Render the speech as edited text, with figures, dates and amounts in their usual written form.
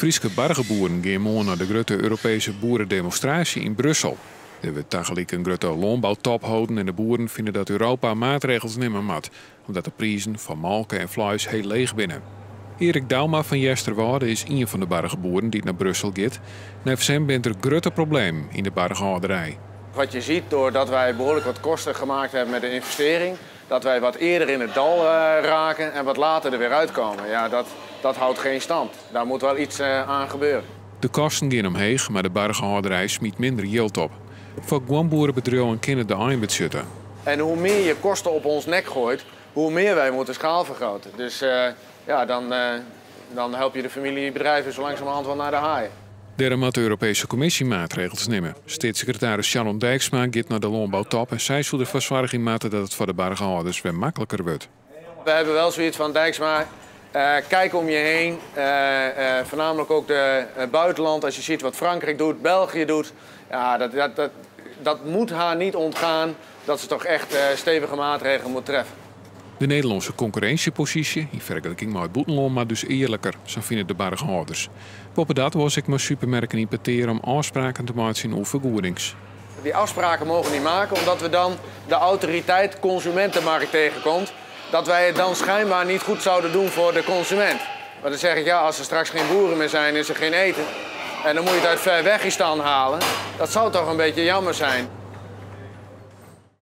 Frieske bargeboeren gaan morgen naar de grote Europese boerendemonstratie in Brussel. Er wordt tegelijk een grote landbouwtop houden en de boeren vinden dat Europa maatregels nemen moet, omdat de prijzen van melk en vlees heel leeg binnen. Erik Dauma van Jesterwoude is een van de bargeboeren die naar Brussel gaat. En voor hem bent er een grote probleem in de barghouderij. Wat je ziet, doordat wij behoorlijk wat kosten gemaakt hebben met de investering, dat wij wat eerder in het dal raken en wat later er weer uitkomen. Ja, dat houdt geen stand. Daar moet wel iets aan gebeuren. De kosten gaan omheen, maar de barghouderij smiet minder yield op. Voor boerenbedrijven kunnen de eindbudgetten. En hoe meer je kosten op ons nek gooit, hoe meer wij moeten schaal vergroten. Dus dan help je de familiebedrijven zo langzamerhand wel naar de haaien. Daarom moet de Europese Commissie maatregels nemen. Staatssecretaris Sharon Dijksma gaat naar de landbouwtop en zij zal ervoor zorgen dat het voor de barghouders weer makkelijker wordt. We hebben wel zoiets van Dijksma, kijk om je heen. Voornamelijk ook het buitenland, als je ziet wat Frankrijk doet, België doet. Ja, dat moet haar niet ontgaan dat ze toch echt stevige maatregelen moet treffen. De Nederlandse concurrentiepositie, in vergelijking met het buitenland, maar dus eerlijker, zo vinden de barghouders. Boven dat was ik maar supermerken importeren om afspraken te maken over vergoedings. Die afspraken mogen we niet maken, omdat we dan de autoriteit consumentenmarkt tegenkomt. Dat wij het dan schijnbaar niet goed zouden doen voor de consument. Maar dan zeg ik, ja, als er straks geen boeren meer zijn, is er geen eten. En dan moet je het uit ver weg halen. Dat zou toch een beetje jammer zijn.